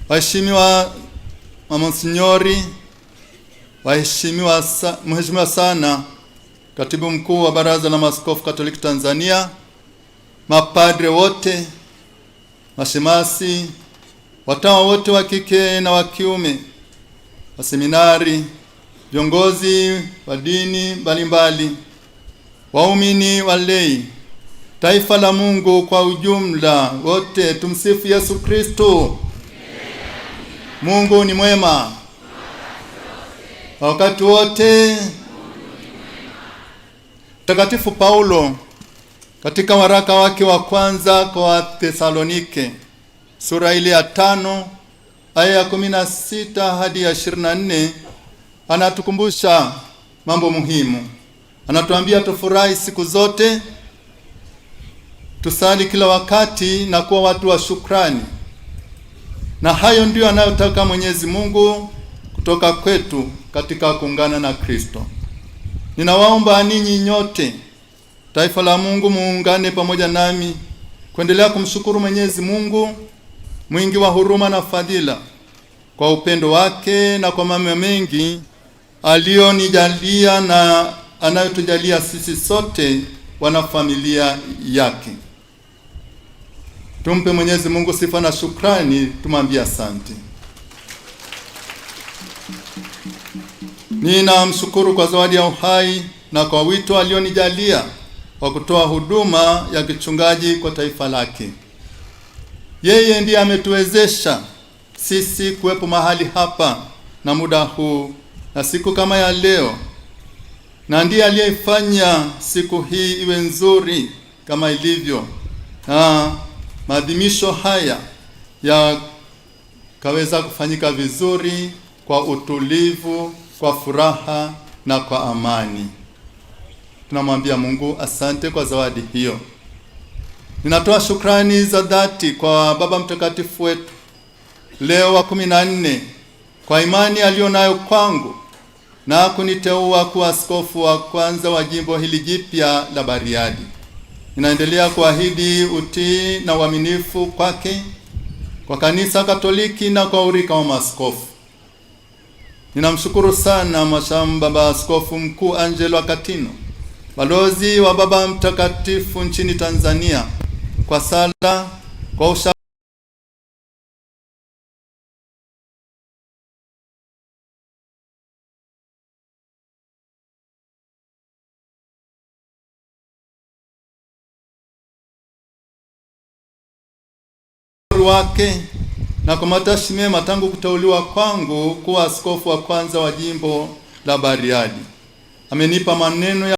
waheshimiwa Monsinyori, Mheshimiwa sana Katibu Mkuu wa Baraza la Maaskofu Katoliki Tanzania, mapadre wote, mashemasi, watawa wote wa kike na wa kiume, waseminari, viongozi wa dini mbalimbali, waumini walei, taifa la Mungu kwa ujumla, wote tumsifu Yesu Kristo. Mungu ni mwema wakati wote. Mtakatifu Paulo katika waraka wake wa kwanza kwa Thesalonike sura ile ya 5 aya ya 16 hadi ya 24 anatukumbusha mambo muhimu. Anatuambia tufurahi siku zote, tusali kila wakati na kuwa watu wa shukrani. Na hayo ndio anayotaka Mwenyezi Mungu kutoka kwetu katika kuungana na Kristo. Ninawaomba ninyi nyote, taifa la Mungu, muungane pamoja nami kuendelea kumshukuru Mwenyezi Mungu mwingi wa huruma na fadhila kwa upendo wake na kwa mambo mengi alionijalia na anayotujalia sisi sote wanafamilia yake. Tumpe Mwenyezi Mungu sifa na shukrani, tumwambie asante. Ninamshukuru kwa zawadi ya uhai na kwa wito alionijalia wa kutoa huduma ya kichungaji kwa taifa lake. Yeye ndiye ametuwezesha sisi kuwepo mahali hapa na muda huu na siku kama ya leo, na ndiye aliyefanya siku hii iwe nzuri kama ilivyo, na maadhimisho haya yakaweza kufanyika vizuri kwa utulivu, kwa furaha na kwa amani. Tunamwambia Mungu asante kwa zawadi hiyo. Ninatoa shukrani za dhati kwa Baba Mtakatifu wetu Leo wa 14 kwa imani alionayo kwangu na kuniteua kuwa askofu wa kwanza wa jimbo hili jipya la Bariadi. Ninaendelea kuahidi utii na uaminifu kwake, kwa Kanisa Katoliki na kwa urika wa maaskofu. Ninamshukuru sana Mashamba Baba Askofu Mkuu Angelo Akatino, balozi wa Baba Mtakatifu nchini Tanzania, kwa sala, kwa ushauri wake na kwa matashi mema tangu kuteuliwa kwangu kuwa askofu wa kwanza wa jimbo la Bariadi. Amenipa maneno ya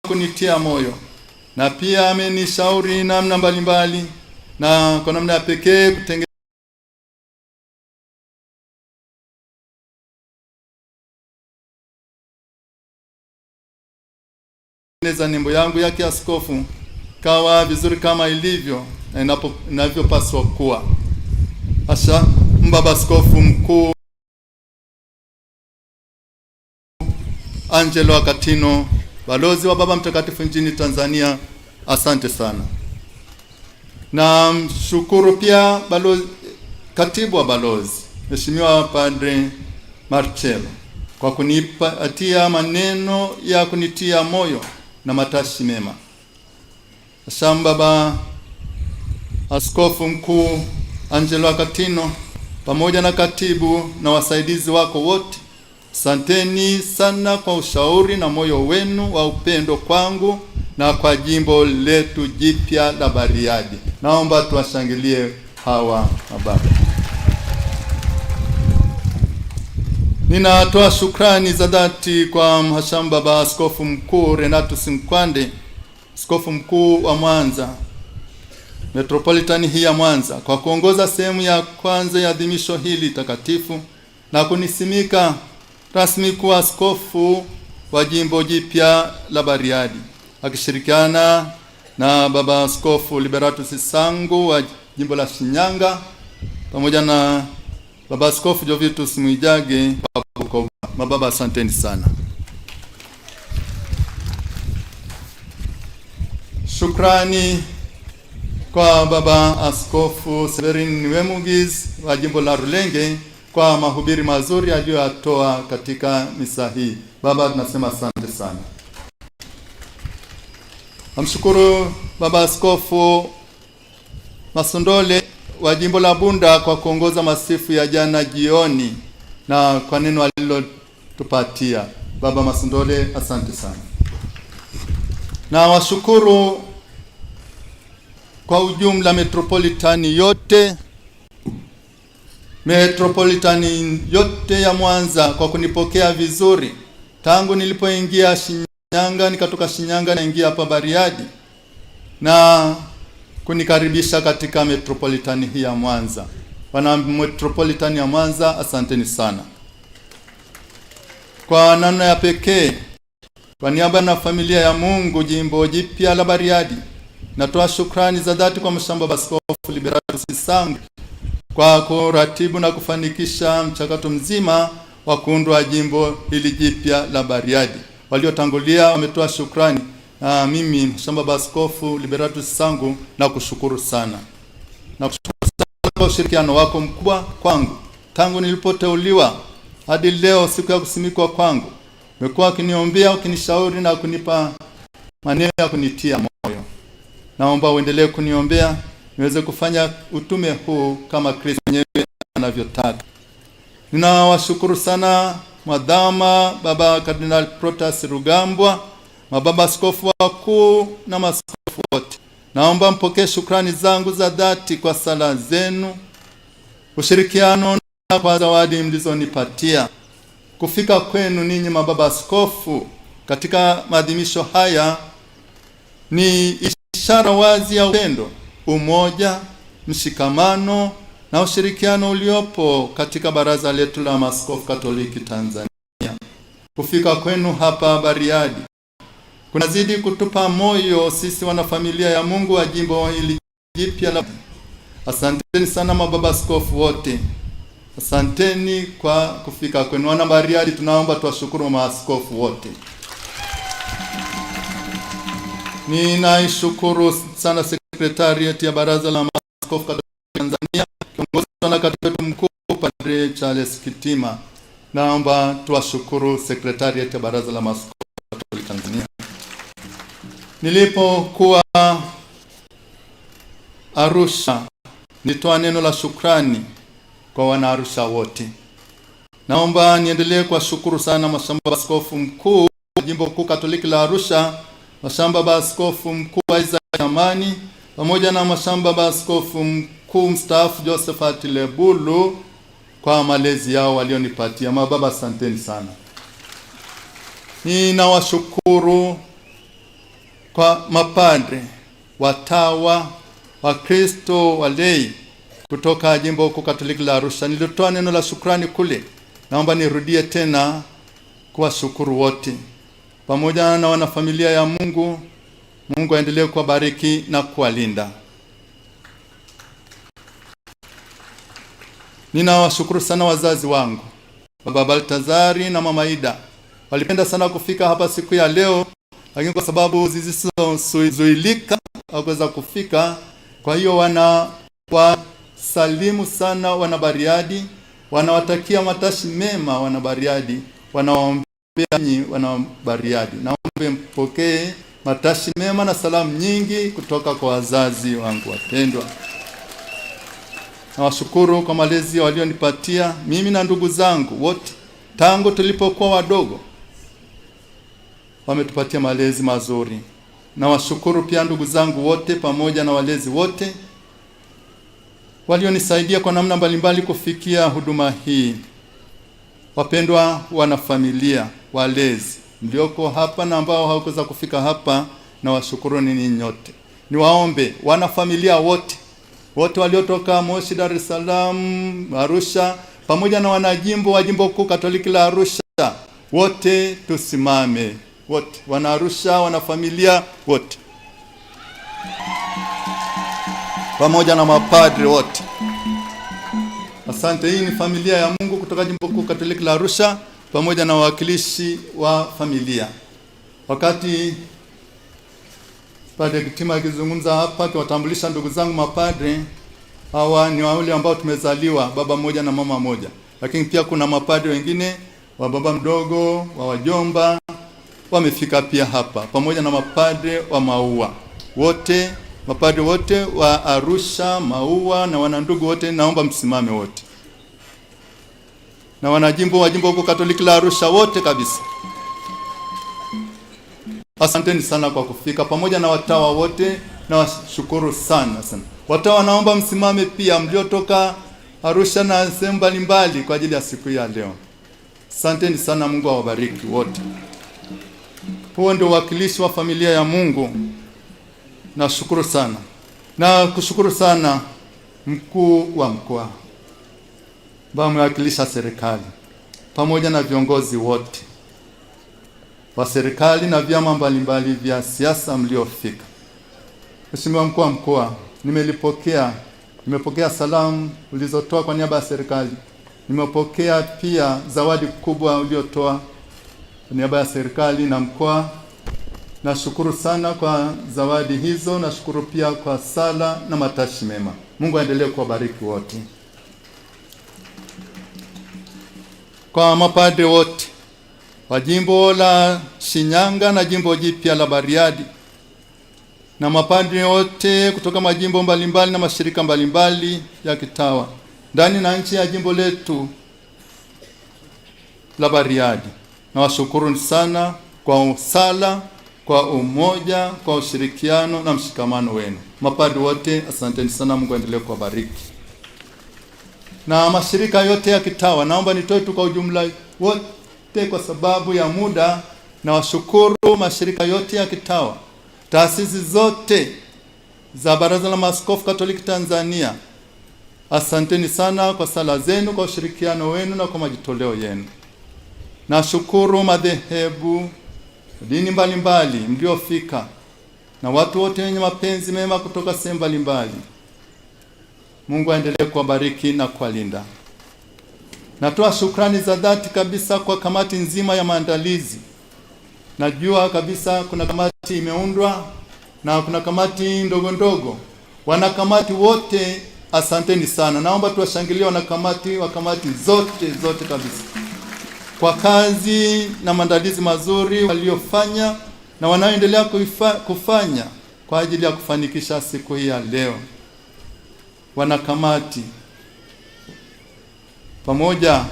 kunitia moyo, na pia amenishauri namna mbalimbali na kwa namna ya pekee kutengeneza nembo yangu ya kiaskofu kawa vizuri kama ilivyo na inavyopaswa kuwa. Asha Baba Askofu Mkuu Angelo Akatino, balozi wa Baba Mtakatifu nchini Tanzania, asante sana. Na mshukuru pia katibu wa balozi Mheshimiwa Padre Marcello kwa kunipatia maneno ya kunitia moyo na matashi mema. Baba Askofu Mkuu Angelo Akatino pamoja na katibu na wasaidizi wako wote, asanteni sana kwa ushauri na moyo wenu wa upendo kwangu na kwa jimbo letu jipya la Bariadi. Naomba tuwashangilie hawa mababa. Ninatoa shukrani za dhati kwa Mhashamu Baba Askofu Mkuu Renatus Nkwande, askofu mkuu wa Mwanza, Metropolitan hii ya Mwanza, kwa kuongoza sehemu ya kwanza ya adhimisho hili takatifu na kunisimika rasmi kuwa askofu wa jimbo jipya la Bariadi, akishirikiana na Baba Askofu Liberatus Sangu wa jimbo la Shinyanga, pamoja na Baba Askofu Jovitus Mwijage wa Bukoba. Mababa, asanteni sana. Shukrani kwa Baba Askofu Severin Niwemugiz wa jimbo la Rulenge kwa mahubiri mazuri aliyoyatoa katika misa hii. Baba, tunasema asante sana. Namshukuru Baba Askofu Masondole wa jimbo la Bunda kwa kuongoza masifu ya jana jioni na kwa neno alilotupatia. Baba Masondole, asante sana. Na washukuru kwa ujumla metropolitani yote ya Mwanza kwa kunipokea vizuri tangu nilipoingia Shinyanga, nikatoka Shinyanga naingia hapa Bariadi, na kunikaribisha katika metropolitani hii ya Mwanza. Wana metropolitani ya Mwanza, asanteni sana. Kwa namna ya pekee, kwa niaba na familia ya Mungu jimbo jipya la Bariadi, natoa shukrani za dhati kwa Mshamba Askofu Liberatus Sangu kwa kuratibu na kufanikisha mchakato mzima wa kuundwa jimbo hili jipya la Bariadi. Waliotangulia wametoa shukrani, na mimi Mshamba Askofu Liberatus Sangu na kushukuru sana. Na kushukuru sana kwa ushirikiano wako mkubwa kwangu tangu nilipoteuliwa hadi leo, siku ya kusimikwa kwangu. Umekuwa ukiniombea, ukinishauri na kunipa maneno ya kunitia moyo. Naomba uendelee kuniombea niweze kufanya utume huu kama Kristo mwenyewe anavyotaka. Ninawashukuru sana Madhama Baba Kardinal Protas Rugambwa, mababa askofu wakuu na maaskofu wote. Naomba mpokee shukrani zangu za dhati kwa sala zenu, ushirikiano na kwa zawadi mlizonipatia. Kufika kwenu ninyi mababa askofu katika maadhimisho haya ni ishara wazi ya upendo, umoja, mshikamano na ushirikiano uliopo katika baraza letu la maaskofu Katoliki Tanzania. Kufika kwenu hapa Bariadi kunazidi kutupa moyo sisi wanafamilia ya Mungu wa jimbo hili jipya la. Asanteni sana mababa askofu wote. Asanteni kwa kufika kwenu. Wana Bariadi, tunaomba tuwashukuru maaskofu wote. Ninaishukuru sana sekretariat ya baraza la maaskofu Katoliki Tanzania kiongozwa na katibu wetu mkuu Padre Charles Kitima. Naomba tuwashukuru sekretariat ya baraza la maaskofu Katoliki Tanzania. Nilipokuwa Arusha, nilitoa neno la shukrani kwa wana Arusha wote. Naomba niendelee kuwashukuru sana Mashamba Askofu mkuu jimbo kuu Katoliki la Arusha, Mashamba Askofu mkuu Isaac Amani, pamoja na Mashamba Askofu mkuu mstaafu Josephat Lebulu kwa malezi yao walionipatia. Mababa, asanteni sana. Ninawashukuru kwa mapadre, watawa, Wakristo, walei kutoka jimbo kuu Katoliki la Arusha. Nilitoa neno la shukrani kule. Naomba nirudie tena kuwashukuru wote. Pamoja na wanafamilia ya Mungu, Mungu aendelee kuwabariki na kuwalinda. Ninawashukuru sana wazazi wangu, Baba Baltazari na Mama Ida. Walipenda sana kufika hapa siku ya leo, lakini kwa sababu zisizozuilika hawakuweza kufika. Kwa hiyo wasalimu sana wana Bariadi, wanawatakia matashi mema wana Bariadi, wanawaombea nyinyi wana Bariadi. Naombe mpokee matashi mema na salamu nyingi kutoka kwa wazazi wangu wapendwa. Nawashukuru kwa malezi walionipatia mimi na ndugu zangu wote tangu tulipokuwa wadogo. Wametupatia malezi mazuri. Nawashukuru pia ndugu zangu wote pamoja na walezi wote walionisaidia kwa namna mbalimbali kufikia huduma hii. Wapendwa wana familia, walezi mlioko hapa na ambao hawakuweza kufika hapa, na washukuru ninyi nyote. Niwaombe wana familia wote waliotoka Moshi, Dar es Salaam, Arusha, pamoja na wanajimbo wa jimbo kuu Katoliki la Arusha, wote tusimame. Wote wana Arusha, wana familia wote pamoja na mapadri wote. Asante. Hii ni familia ya Mungu kutoka Jimbo Kuu Katoliki la Arusha pamoja na wawakilishi wa familia. Wakati Padre Kitima akizungumza hapa akiwatambulisha ndugu zangu mapadri, hawa ni wale ambao tumezaliwa baba mmoja na mama moja. Lakini pia kuna mapadri wengine wa baba mdogo, wa wajomba wamefika pia hapa pamoja na mapadri wa Maua. Wote mapadri wote wa Arusha, Maua na wanandugu wote, naomba msimame wote. Na wanajimbo wa Jimbo Kuu Katoliki la Arusha wote kabisa. Asanteni sana kwa kufika pamoja na watawa wote, na washukuru sana sana. Watawa naomba msimame pia, mliotoka Arusha na sehemu mbalimbali kwa ajili ya siku ya leo. Asanteni sana, Mungu awabariki wote. Huo ndio uwakilishi wa familia ya Mungu. Nashukuru sana. Na kushukuru sana mkuu wa mkoa ambaye amewakilisha serikali pamoja na viongozi wote wa serikali na vyama mbalimbali vya siasa mliofika. Mheshimiwa mkuu wa mkoa, nimepokea salamu ulizotoa kwa niaba ya serikali. Nimepokea pia zawadi kubwa uliotoa kwa niaba ya serikali na mkoa. Nashukuru sana kwa zawadi hizo. Nashukuru pia kwa sala na matashi mema. Mungu aendelee kuwabariki wote. Kwa mapadri wote wa jimbo la Shinyanga na jimbo jipya la Bariadi, na mapadri wote kutoka majimbo mbalimbali na mashirika mbalimbali ya kitawa ndani na nchi ya jimbo letu la Bariadi, na washukuru sana kwa sala, kwa umoja, kwa ushirikiano na mshikamano wenu. Mapadri wote asanteni sana, Mungu aendelee kuwabariki. Na mashirika yote ya kitawa naomba nitoe tu kwa ujumla wote kwa sababu ya muda, na washukuru mashirika yote ya kitawa, taasisi zote za Baraza la Maaskofu Katoliki Tanzania. Asanteni sana kwa sala zenu, kwa ushirikiano wenu na kwa majitoleo yenu. Nashukuru madhehebu, dini mbalimbali mliofika, na watu wote wenye mapenzi mema kutoka sehemu mbalimbali. Mungu aendelee kuwabariki na kuwalinda. Natoa shukrani za dhati kabisa kwa kamati nzima ya maandalizi. Najua kabisa kuna kamati imeundwa na kuna kamati ndogo ndogo. Wanakamati wote asanteni sana. Naomba tuwashangilie wanakamati wa kamati zote kabisa kwa kazi na maandalizi mazuri waliofanya na wanaoendelea kufanya kwa ajili ya kufanikisha siku hii ya leo. Wanakamati pamoja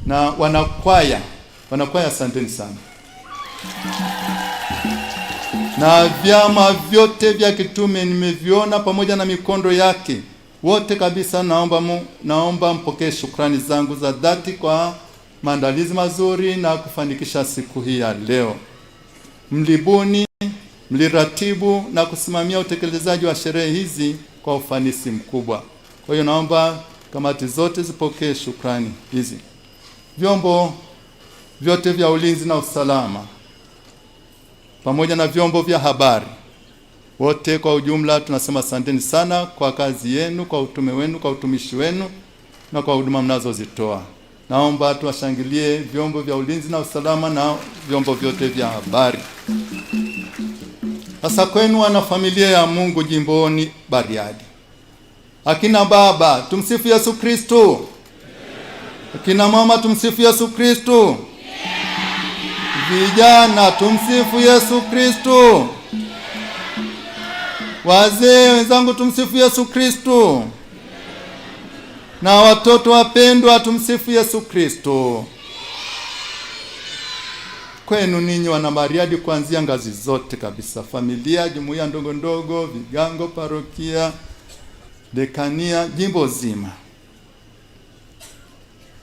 na wanakwaya asanteni sana. Na vyama vyote vya kitume nimeviona pamoja na mikondo yake wote kabisa. Naomba mpokee shukrani zangu za dhati kwa maandalizi mazuri na kufanikisha siku hii ya leo. Mlibuni, mliratibu na kusimamia utekelezaji wa sherehe hizi kwa ufanisi mkubwa. Kwa hiyo naomba kamati zote zipokee shukrani hizi. Vyombo vyote vya ulinzi na usalama pamoja na vyombo vya habari wote kwa ujumla tunasema asanteni sana kwa kazi yenu, kwa utume wenu, kwa utumishi wenu na kwa huduma mnazozitoa. Naomba tuwashangilie vyombo vya ulinzi na usalama na vyombo vyote vya habari. Sasa kwenu wana familia ya Mungu jimboni Bariadi. Akina baba tumsifu Yesu Kristo. Akina mama tumsifu Yesu Kristo. Vijana tumsifu Yesu Kristo. Wazee wenzangu tumsifu Yesu Kristo. Na watoto wapendwa tumsifu Yesu Kristo. Kwenu ninyi wana Bariadi kuanzia ngazi zote kabisa, familia, jumuiya ndogo ndogo, vigango, parokia, dekania, jimbo zima.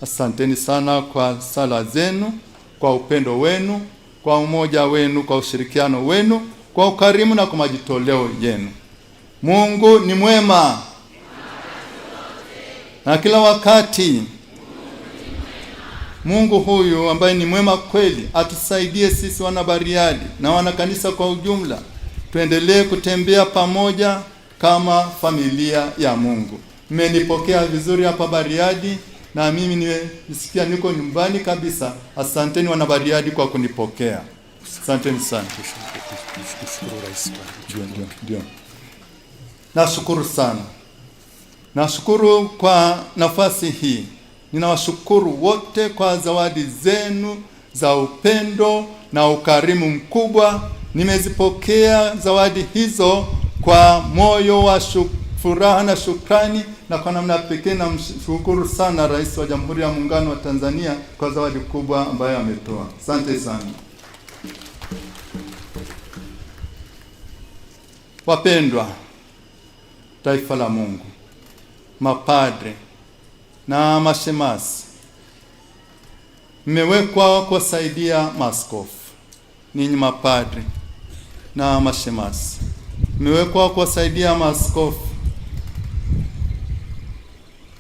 Asanteni sana kwa sala zenu, kwa upendo wenu, kwa umoja wenu, kwa ushirikiano wenu, kwa ukarimu na kwa majitoleo yenu. Mungu ni mwema na kila wakati. Mungu huyu ambaye ni mwema kweli atusaidie sisi wana Bariadi na wana kanisa kwa ujumla, tuendelee kutembea pamoja kama familia ya Mungu. Mmenipokea vizuri hapa Bariadi na mimi nimesikia niko nyumbani kabisa. Asanteni wana Bariadi kwa kunipokea. Asanteni sana. Ndio. Nashukuru sana. Nashukuru kwa nafasi hii. Ninawashukuru wote kwa zawadi zenu za upendo na ukarimu mkubwa. Nimezipokea zawadi hizo kwa moyo wa furaha na shukrani, na kwa namna pekee namshukuru sana Rais wa Jamhuri ya Muungano wa Tanzania kwa zawadi kubwa ambayo ametoa. Asante sana. Wapendwa taifa la Mungu, mapadre na mashemasi, mmewekwa kuwasaidia maaskofu. Ninyi mapadre na mashemasi, mmewekwa kuwasaidia maaskofu.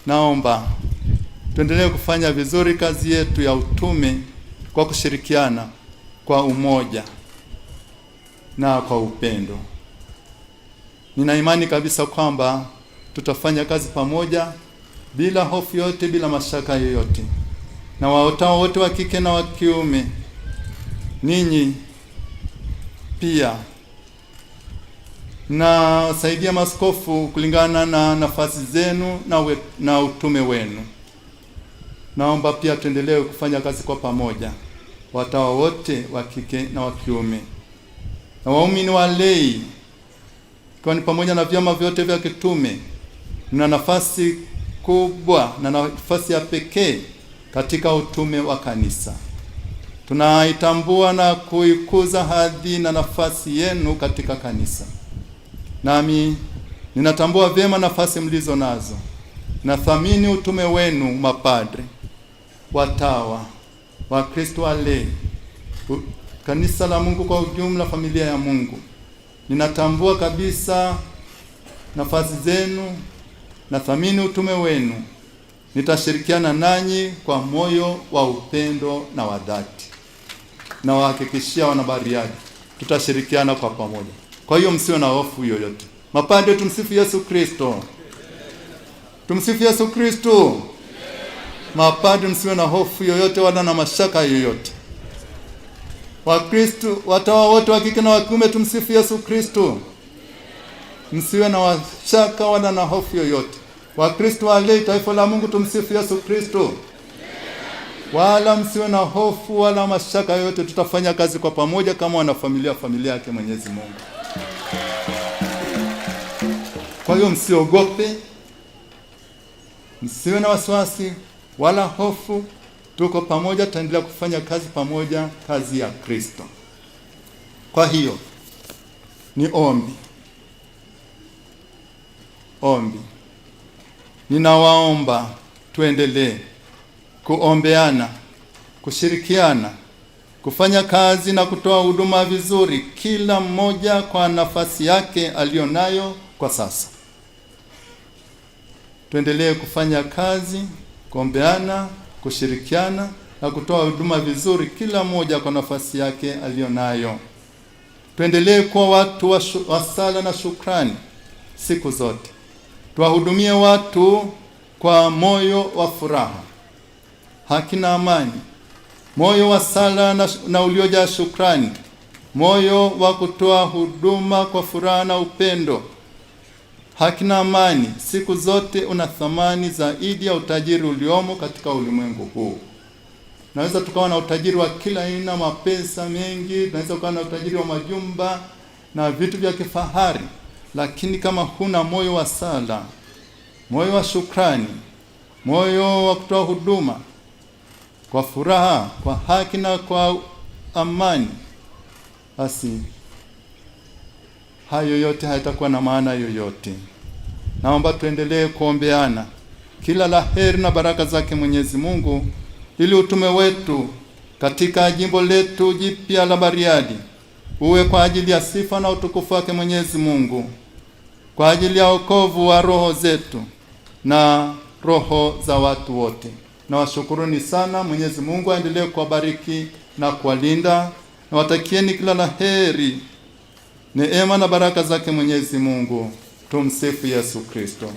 Naomba tuendelee kufanya vizuri kazi yetu ya utume kwa kushirikiana kwa umoja na kwa upendo. Nina imani kabisa kwamba tutafanya kazi pamoja bila hofu yote, bila mashaka yoyote. Na watawa wote wa kike na wa kiume, ninyi pia na wasaidia maaskofu kulingana na nafasi zenu na utume wenu. Naomba pia tuendelee kufanya kazi kwa pamoja, watawa wote wa kike na wa kiume, na waumini walei, kwa ni pamoja na vyama vyote vya kitume. Mna nafasi kubwa na nafasi ya pekee katika utume wa kanisa. Tunaitambua na kuikuza hadhi na nafasi yenu katika kanisa. Nami ninatambua vyema nafasi mlizo nazo. Nathamini utume wenu mapadre, watawa, Wakristo walei, kanisa la Mungu kwa ujumla, familia ya Mungu. Ninatambua kabisa nafasi zenu, nathamini utume wenu. Nitashirikiana nanyi kwa moyo wa upendo na wa dhati. Na wahakikishia wana Bariadi, tutashirikiana kwa pamoja. Kwa hiyo msiwe na hofu yoyote. Mapadre, tumsifu Yesu Kristo. Tumsifu Yesu Kristo. Mapadre, msiwe na hofu yoyote wala na mashaka yoyote. Wakristo, watawa wote wa kike na wa kiume, tumsifu Yesu Kristo. Msiwe na mashaka wala na hofu yoyote. Wakristo walei, taifa la Mungu, tumsifu Yesu Kristo. Wala msiwe na hofu wala mashaka yoyote. Tutafanya kazi kwa pamoja kama wana familia yake Mwenyezi Mungu. Kwa hiyo msiogope, msiwe na wasiwasi wala hofu. Tuko pamoja, tutaendelea kufanya kazi pamoja, kazi ya Kristo. Kwa hiyo ni ombi. Ninawaomba tuendelee kuombeana, kushirikiana, kufanya kazi na kutoa huduma vizuri, kila mmoja kwa nafasi yake alionayo kwa sasa. Tuendelee kufanya kazi, kuombeana, kushirikiana na kutoa huduma vizuri, kila mmoja kwa nafasi yake alionayo. Tuendelee kuwa watu wa sala na shukrani siku zote. Tuwahudumie watu kwa moyo wa furaha, haki na amani, moyo wa sala na uliojaa shukrani, moyo wa kutoa huduma kwa furaha na upendo. Haki na amani siku zote una thamani zaidi ya utajiri uliomo katika ulimwengu huu. Naweza tukawa na utajiri wa kila aina, mapesa mengi, tunaweza kuwa na utajiri wa majumba na vitu vya kifahari, lakini kama huna moyo wa sala, moyo wa shukrani, moyo wa kutoa huduma kwa furaha, kwa haki na kwa amani, basi hayo yote hayatakuwa na maana yoyote. Naomba tuendelee kuombeana kila laheri na baraka zake Mwenyezi Mungu, ili utume wetu katika jimbo letu jipya la Bariadi uwe kwa ajili ya sifa na utukufu wake Mwenyezi Mungu, kwa ajili ya wokovu wa roho zetu na roho za watu wote. Na washukuruni sana. Mwenyezi Mungu aendelee kuwabariki na kuwalinda, na watakieni kila laheri Neema na baraka zake Mwenyezi Mungu. Tumsifu Yesu Kristo.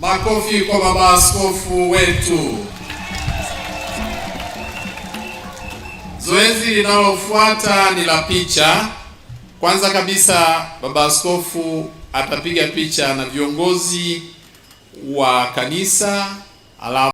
Makofi kwa baba askofu wetu. Zoezi linalofuata ni la picha. Kwanza kabisa baba askofu atapiga picha na viongozi wa kanisa, alafu